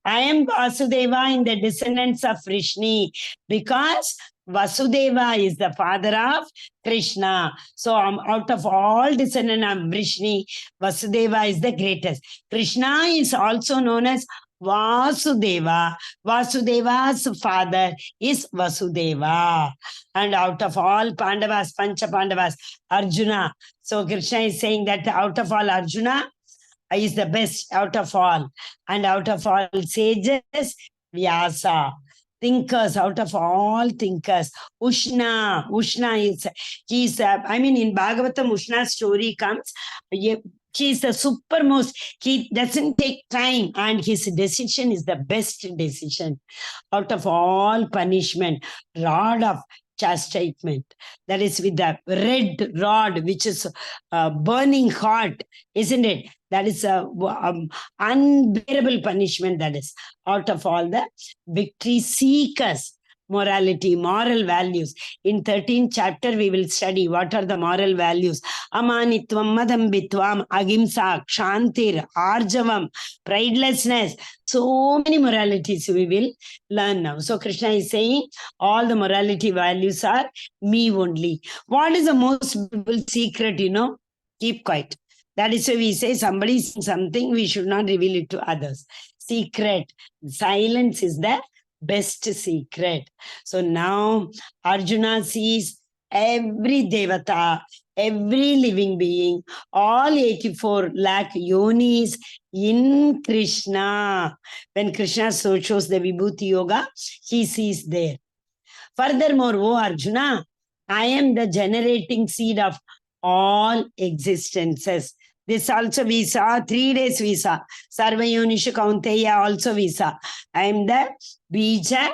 A: I am Vasudeva in the descendants of Vrishni, because Vasudeva is the father of Krishna. So out of all descendants of Vrishni, Vasudeva is the greatest. Krishna is also known as Vasudeva. Vasudeva's father is Vasudeva. And out of all Pandavas, Pancha Pandavas, Arjuna. So Krishna is saying that out of all, Arjuna is the best out of all. And out of all sages, Vyasa. Thinkers, out of all thinkers, Ushna is, in Bhagavatam, Ushna's story comes, he is the supermost. He doesn't take time, and his decision is the best decision. Out of all punishment, rod of chastisement, that is with the red rod, which is burning hot, isn't it? That is a unbearable punishment. That is out of all the victory seekers. Morality, moral values. In 13th chapter, we will study what are the moral values. Amanitvam, madambitvam, agimsa, kshantir, arjavam, pridelessness. So many moralities we will learn now. So Krishna is saying all the morality values are me only. What is the most beautiful secret, Keep quiet. That is why we say somebody is something, we should not reveal it to others. Secret. Silence is the best secret. So now Arjuna sees every devata, every living being, all 84 lakh yonis in Krishna. When Krishna so shows the Vibhuti Yoga, he sees there. Furthermore, O Arjuna, I am the generating seed of all existences. This also we saw, 3 days we saw. Sarvayonisha Kaunteya also we saw. I am the Bija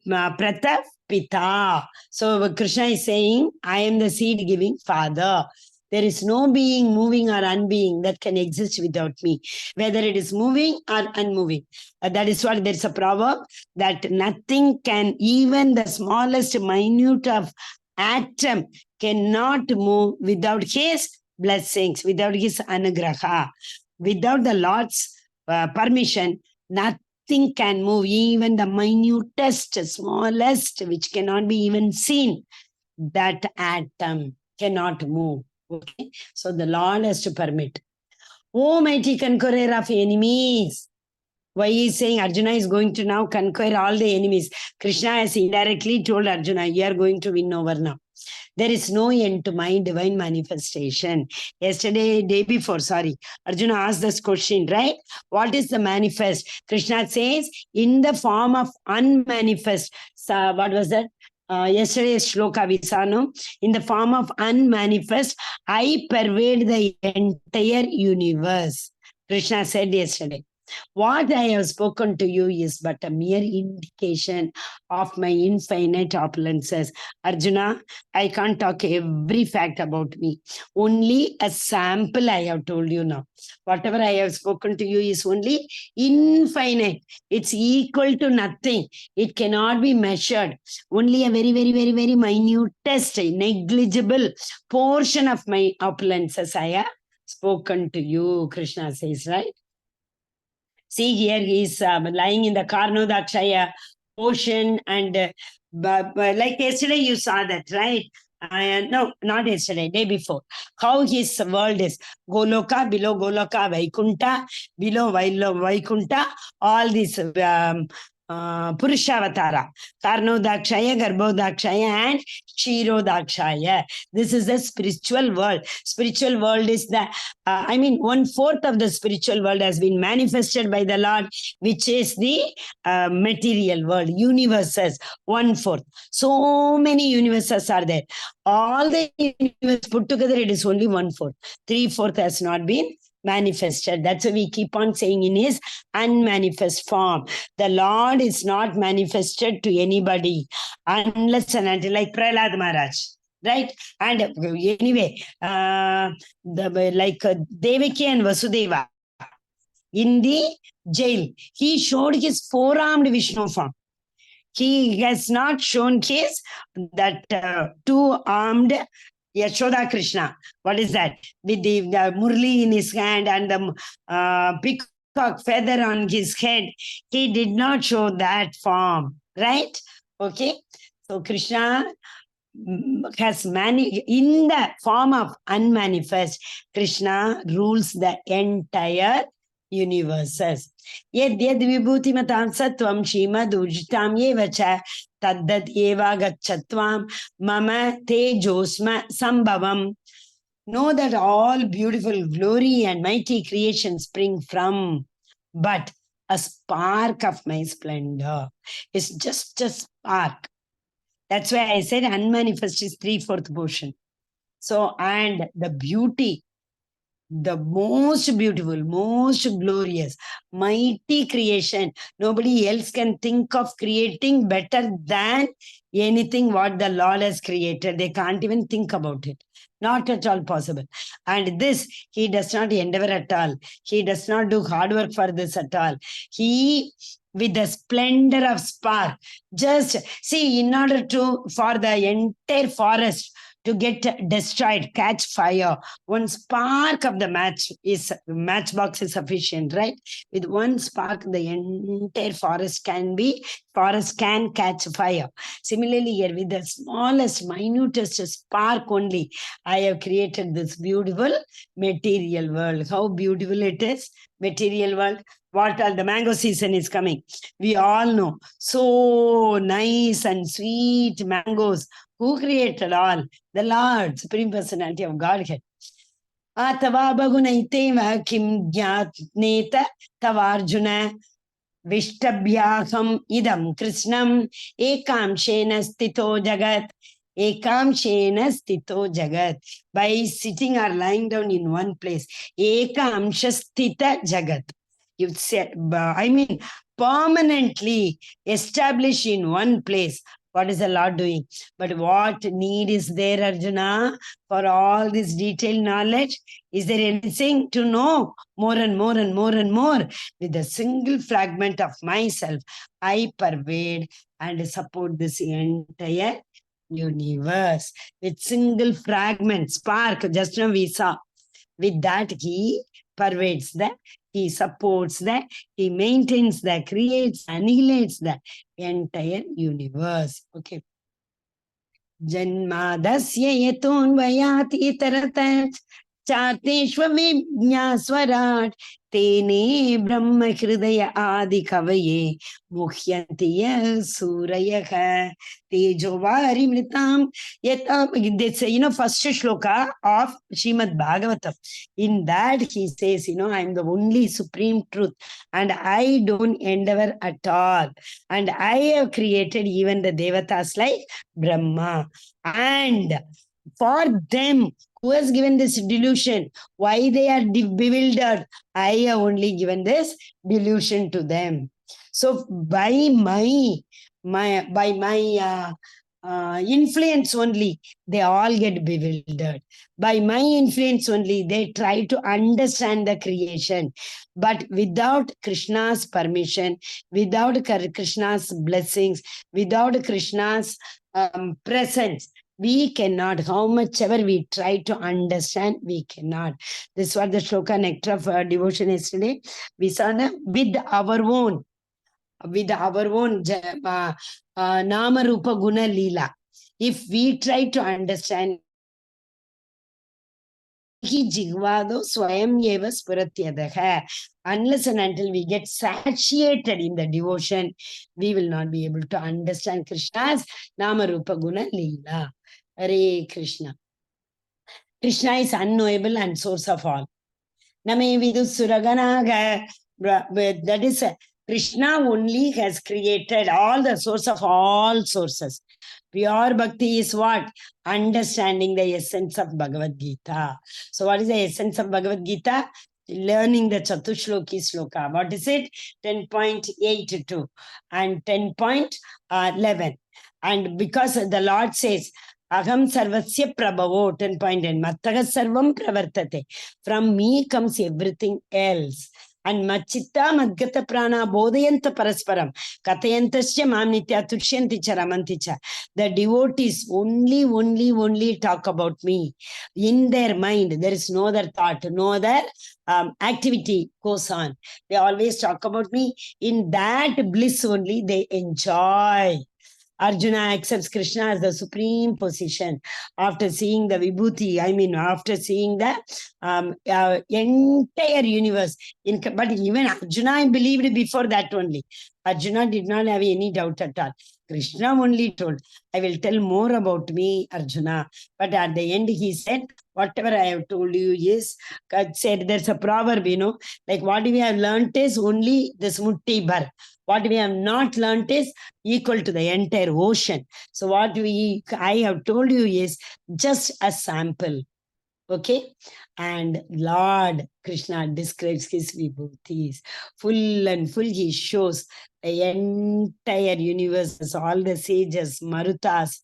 A: Pratap Pita. So Krishna is saying, I am the seed giving father. There is no being, moving or unbeing that can exist without me, whether it is moving or unmoving. That is what there's a proverb that nothing can, even the smallest minute of atom cannot move without his blessings, without his anugraha. Without the Lord's permission, nothing can move, even the minutest, smallest, which cannot be even seen. That atom cannot move. Okay, so the Lord has to permit. Oh, mighty conqueror of enemies. Why he is saying Arjuna is going to now conquer all the enemies? Krishna has indirectly told Arjuna, you are going to win over now. There is no end to my divine manifestation. Yesterday, day before, Arjuna asked this question, right? What is the manifest? Krishna says, in the form of unmanifest. What was that? Yesterday's shloka we saw, no? In the form of unmanifest, I pervade the entire universe. Krishna said yesterday. What I have spoken to you is but a mere indication of my infinite opulences. Arjuna, I can't talk every fact about me. Only a sample I have told you now. Whatever I have spoken to you is only infinite. It's equal to nothing. It cannot be measured. Only a very, very, very, very minutest, negligible portion of my opulences I have spoken to you, Krishna says, right? See, here he is lying in the Karnodakshaya ocean, and like yesterday you saw that, right? No, not yesterday, day before. How his world is. Goloka, below Goloka, Vaikunta, below Vaikunta, all these Purushavatara, Karnodakshaya, Garbhodakshaya, and Kshirodakshaya. This is the spiritual world. Spiritual world is the, 1/4 of the spiritual world has been manifested by the Lord, which is the material world, universes, 1/4. So many universes are there. All the universe put together, it is only 1/4. 3/4 has not been manifested. That's why we keep on saying in his unmanifest form. The Lord is not manifested to anybody unless and until, like Prahlad Maharaj. Right? And anyway, Devaki and Vasudeva in the jail, he showed his 4-armed Vishnu form. He has not shown his that 2-armed Yashoda Krishna. What is that? With the Murli in his hand and the peacock feather on his head. He did not show that form. Right? Okay. So Krishna has in the form of unmanifest, Krishna rules the entire universes. Yed vibhuti matam sattvam shimad ujtam yevacha taddad eva gachatvam mama tejosma sambhavam. Know that all beautiful glory and mighty creation spring from but a spark of my splendor. It's just a spark. That's why I said unmanifest is 3/4 portion. So, and the beauty, the most beautiful, most glorious, mighty creation. Nobody else can think of creating better than anything what the Lord has created. They can't even think about it. Not at all possible. And this, he does not endeavor at all. He does not do hard work for this at all. He, with the splendor of spark, just see, in order for the entire forest to get destroyed, catch fire, one spark of the matchbox is sufficient, right? With one spark, the entire forest can catch fire. Similarly, here with the smallest, minutest spark only, I have created this beautiful material world. How beautiful it is, material world. What all the mango season is coming. We all know. So nice and sweet mangoes. Who created all? The Lord, Supreme Personality of Godhead. Atava bagunaiteva kim jnatneta tavarjuna vishtabhyaham idam krishnam ekamshena stito jagat. Ekamshena stito jagat. By sitting or lying down in one place. Ekamsha stita jagat. You said, permanently established in one place. what is the Lord doing. But what need is there, Arjuna, for all this detailed knowledge? Is there anything to know more and more and more and more? With a single fragment of myself, I pervade and support this entire universe. With single fragment, spark, just now we saw. With that, he pervades that, he supports that, he maintains that, creates, annihilates the entire universe. Okay. Janmadasya yatonvayati tarat चातेष्वविज्ञास्वराट् तेने ब्रह्म हृदय आदि कवये मुह्यन्ति यः सूरयः तेजो वारिमृतां यथा. This, first shloka of Srimad Bhagavatam. In that he says, I am the only supreme truth and I don't endeavor at all. And I have created even the devatas like Brahma. And for them, who has given this delusion? Why they are bewildered? I have only given this delusion to them. So by my influence only, they all get bewildered. By my influence only, they try to understand the creation. But without Krishna's permission, without Krishna's blessings, without Krishna's presence, we cannot. How much ever we try to understand, we cannot. This was the shloka nectar of devotion yesterday. We saw with our own nama rupa guna lila. If we try to understand, unless and until we get satiated in the devotion, we will not be able to understand Krishna's nama rupa guna lila. Hare Krishna. Krishna is unknowable and source of all. Name vidussuraganaga. That is, Krishna only has created all the source of all sources. Pure bhakti is what? Understanding the essence of Bhagavad Gita. So what is the essence of Bhagavad Gita? Learning the Chatushloki Sloka. What is it? 10.82 and 10.11. And because the Lord says, Aham sarvasya prabhavo, 10.10. Mattaga sarvam pravartate. From me comes everything else. And machitta madgata prana bodhayanta parasparam katayantasya mamnitya tushyanti charamanticha. The devotees only talk about me. In their mind, there is no other thought, no other activity goes on. They always talk about me. In that bliss only they enjoy. Arjuna accepts Krishna as the supreme position after seeing the Vibhuti, after seeing the entire universe. But even Arjuna believed before that only. Arjuna did not have any doubt at all. Krishna only told, I will tell more about me, Arjuna. But at the end he said, whatever I have told you is, God said, there's a proverb, like what we have learnt is only this mutti bhar. What we have not learnt is equal to the entire ocean. So what I have told you is just a sample. Okay? And Lord Krishna describes his vibhutis. Full and full he shows the entire universe, all the sages, Marutas,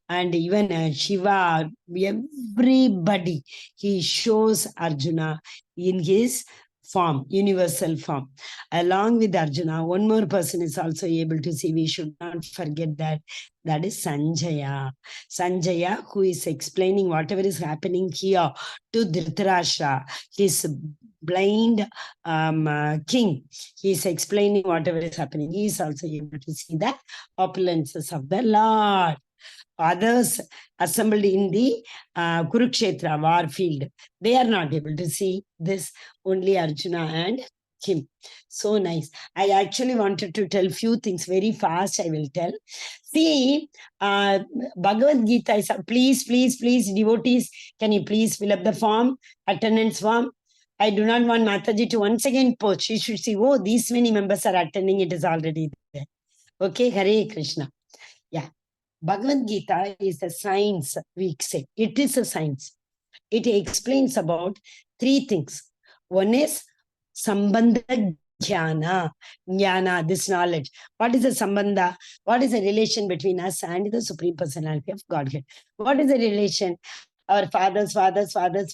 A: and even Shiva, everybody. He shows Arjuna in his form, universal form. Along with Arjuna, one more person is also able to see. We should not forget that. That is Sanjaya. Sanjaya, who is explaining whatever is happening here to Dhritarashtra, his blind king. He is explaining whatever is happening. He is also able to see the opulences of the Lord. Others assembled in the Kurukshetra war field, they are not able to see this, only Arjuna and him. So nice. I actually wanted to tell few things very fast. I will tell. See, Bhagavad Gita is, please, devotees, can you please fill up the form, attendance form? I do not want Mataji to once again post. She should see, oh, these many members are attending, it is already there. Okay, Hare Krishna. Yeah. Bhagavad Gita is a science, we say. It is a science. It explains about three things. One is Sambandha Jnana, this knowledge. What is the sambandha? What is the relation between us and the Supreme Personality of Godhead? What is the relation? Our fathers, forefathers.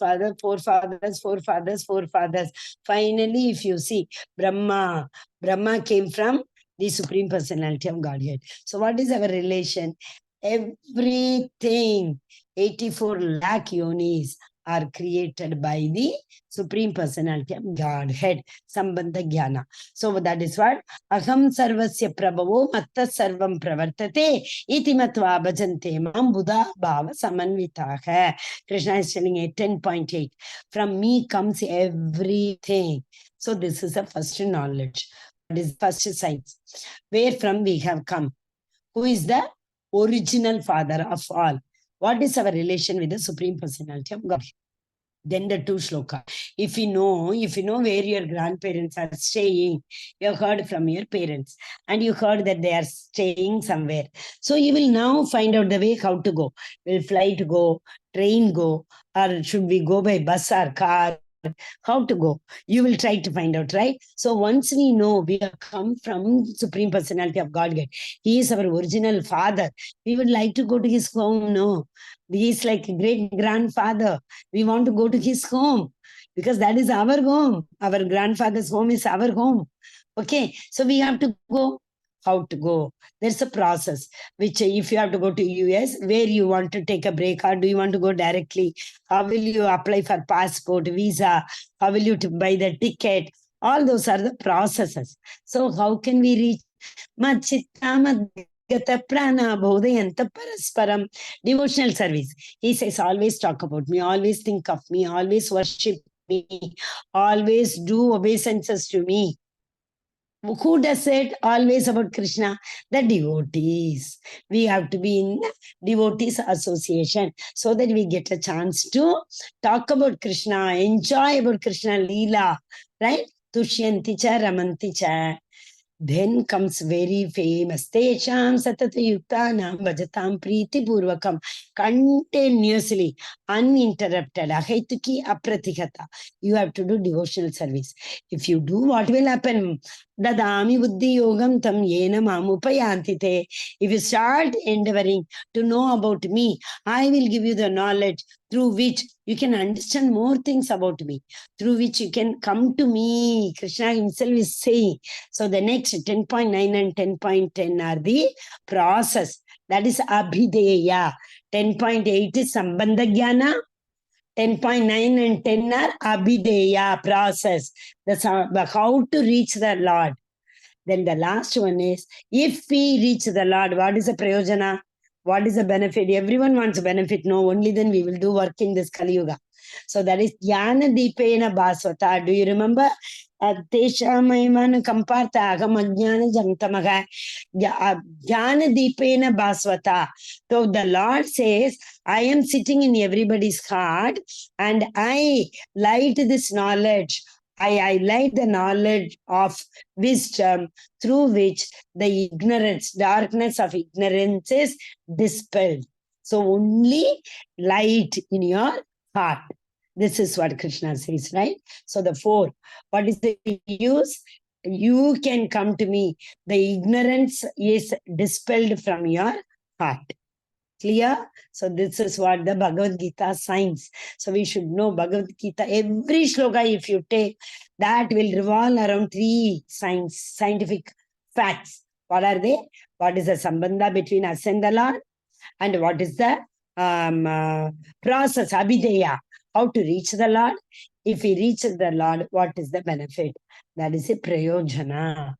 A: Finally, if you see, Brahma came from the Supreme Personality of Godhead. So what is our relation? Everything, 84 lakh yonis are created by the Supreme Personality of Godhead, Sambandha Jnana. So that is what Aham Sarvasya Prabhavo Matta Sarvam Pravartate Iti Matva Bhajante Mam Buddha Bhava Samanvitaha. Krishna is telling 10.8. From me comes everything. So this is the first knowledge. That is the first science. Where from we have come? Who is the original father of all? What is our relation with the Supreme Personality of God? Then the two shloka. If you know where your grandparents are staying, you heard from your parents and you heard that they are staying somewhere. So you will now find out the way how to go. Will flight go, train go, or should we go by bus or car? How to go? You will try to find out, right? So once we know we have come from Supreme Personality of Godhead, He is our original father. We would like to go to His home, no? He is like a great grandfather. We want to go to His home because that is our home. Our grandfather's home is our home. Okay, so we have to go. How to go? There's a process, which if you have to go to US, where you want to take a break, or do you want to go directly? How will you apply for passport, visa? How will you buy the ticket? All those are the processes. So how can we reach? Devotional service. He says, always talk about me, always think of me, always worship me, always do obeisances to me. Who does it? Always about Krishna? The devotees. We have to be in devotees association so that we get a chance to talk about Krishna, enjoy about Krishna Leela, right? Tushyanti cha, ramanti cha. Then comes very famous Tesham Satata Yuktanam Bhajatam Priti Purvakam, continuously, uninterrupted, Ahaituki Apratikata. You have to do devotional service. If you do, what will happen? Dadami Buddhi Yogam Tam Yena Mamupayantite. If you start endeavoring to know about me, I will give you the knowledge through which you can understand more things about me, through which you can come to me. Krishna himself is saying. So the next 10.9 and 10.10 are the process. That is Abhideya. 10.8 is Sambandha Jnana. 10.9 and 10 are Abhideya, process. That's how to reach the Lord. Then the last one is, if we reach the Lord, what is the prayojana? What is the benefit? Everyone wants benefit. No, only then we will do work in this Kali Yuga. So that is Jnana Deepena Bhasvata. Do you remember? Tesha Maimana Kamparta Agam Ajnana Jantamaga Jnana Deepena Bhasvata. So the Lord says, I am sitting in everybody's heart and I light this knowledge. I light the knowledge of wisdom through which the darkness of ignorance is dispelled. So only light in your heart. This is what Krishna says, right? So the 4, what is the use? You can come to me. The ignorance is dispelled from your heart. Clear? So this is what the Bhagavad Gita signs. So we should know Bhagavad Gita. Every shloka, if you take, that will revolve around 3 scientific facts. What are they? What is the sambandha between us and the Lord? And what is the process, Abhideya? How to reach the Lord? If we reach the Lord, what is the benefit? That is a prayojana.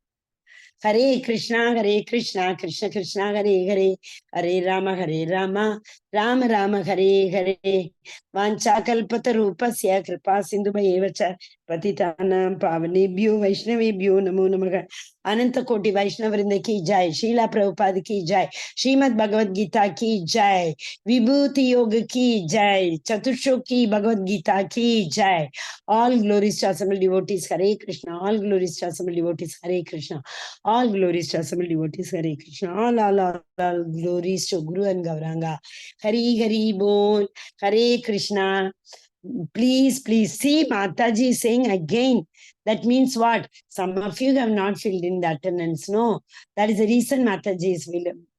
A: Hare Krishna, Krishna Krishna, Hare Hare Rama, Rama Rama, Hare Hare. Vanchakalpata Rupasya Kripa Sindhu Bhayevacha Patitanam Pavanebhyo Vaishnavebhyo Namo Namaha. Ananta Koti Vaishnavrinda ki jai, Srila Prabhupada ki jai, Srimad Bhagavad Gita ki jai, Vibhuti Yoga ki jai, Chatushloki Bhagavad Gita ki jai. All glories to assembled devotees, Hare Krishna. All glories to assembled devotees, Hare Krishna. All glories to assembled devotees, Hare Krishna. All glories to Guru and Gauranga. Hari Hari Bol, Hare Krishna. Please, please. See, Mataji is saying again. That means what? Some of you have not filled in the attendance. No, that is the reason Mataji is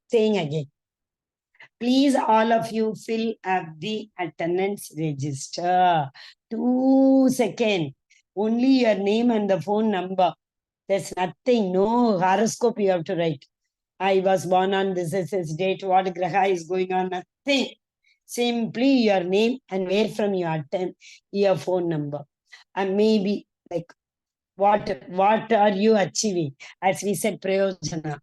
A: saying again. Please, all of you fill up the attendance register. 2 seconds. Only your name and the phone number. There's nothing. No horoscope you have to write. I was born on this date. What graha is going on? Nothing. Simply your name and where from you attend, your phone number. And maybe like what are you achieving? As we said, prayojana.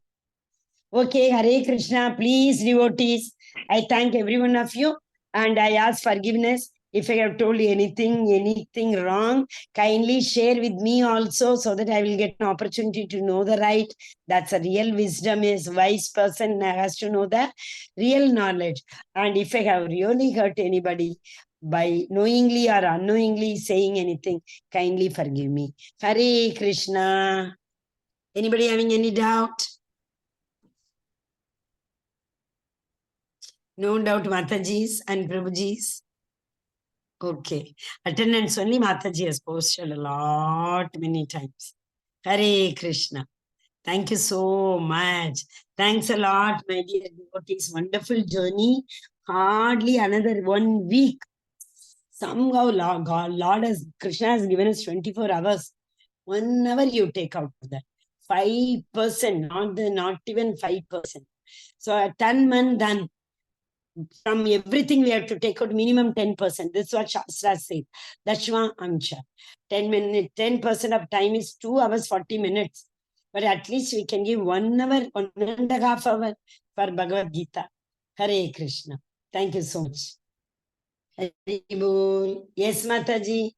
A: Okay, Hare Krishna, please, devotees. I thank every one of you and I ask forgiveness. If I have told you anything wrong, kindly share with me also so that I will get an opportunity to know the right. That's a real wisdom is wise person has to know the real knowledge. And if I have really hurt anybody by knowingly or unknowingly saying anything, kindly forgive me. Hare Krishna. Anybody having any doubt? No doubt, Mataji's and Prabhuji's. Okay. Attendance only Mataji has posted a lot, many times. Hare Krishna. Thank you so much. Thanks a lot, my dear devotees. Wonderful journey. Hardly another 1 week. Somehow, Lord has, Krishna has given us 24 hours. 1 hour you take out of that. 5%, not even 5%. So at 10 months done. From everything we have to take out minimum 10%. This is what Shastra says. Dashma Amcha. 10% of time is 2 hours 40 minutes. But at least we can give 1 hour, 1.5 hours for Bhagavad Gita. Hare Krishna. Thank you so much. Hare Bol. Yes, Mataji.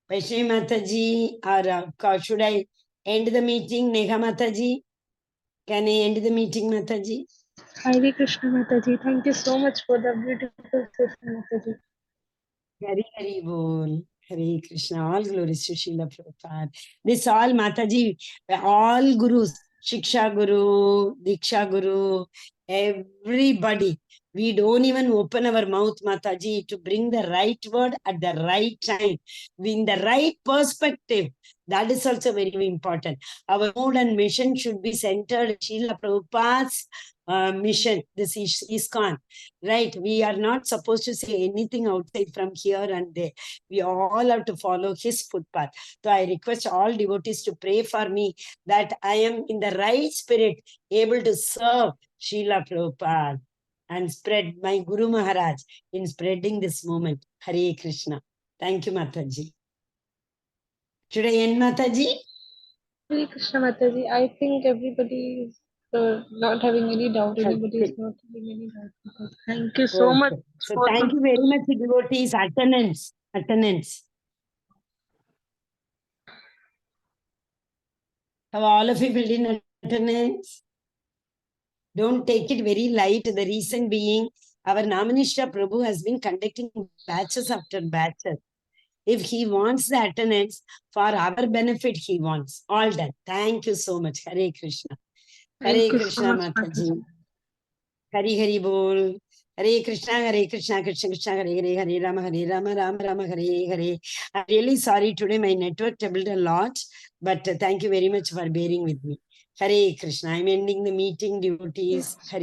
A: Vaishnavi Mataji. Or should I end the meeting? Neha Mataji. Can I end the meeting, Mataji?
B: Hare Krishna Mataji. Thank you so much for the beautiful session, Mataji.
A: Hari Bol. Hare Krishna. All glories to Srila Prabhupada. This all Mataji, all gurus, Shiksha Guru, Diksha Guru, everybody. We don't even open our mouth, Mataji, to bring the right word at the right time, in the right perspective. That is also very important. Our mood and mission should be centered Srila Prabhupada's mission. This is ISKCON, right? We are not supposed to say anything outside from here and there. We all have to follow his footpath. So I request all devotees to pray for me that I am in the right spirit, able to serve Srila Prabhupada and spread my Guru Maharaj in spreading this moment. Hare Krishna. Thank you, Mataji. Should I end, Mataji?
B: Hare Krishna Mataji. I think everybody is not having any doubt. Anybody is not having any doubt. Mataji. Thank you so much.
A: So thank you very much, devotees. Attendance. Have all of you filled in attendance? Don't take it very light. The reason being, our Namanishra Prabhu has been conducting batches after batches. If he wants the attendance, for our benefit, he wants. All done. Thank you so much. Hare Krishna. Hare Krishna, Mataji. Hari Bol. Hare Krishna, Krishna Krishna, Hare Rama, Rama Rama, Hare. I'm really sorry today my network troubled a lot, but thank you very much for bearing with me. Hare Krishna. I'm ending the meeting, devotees. Hare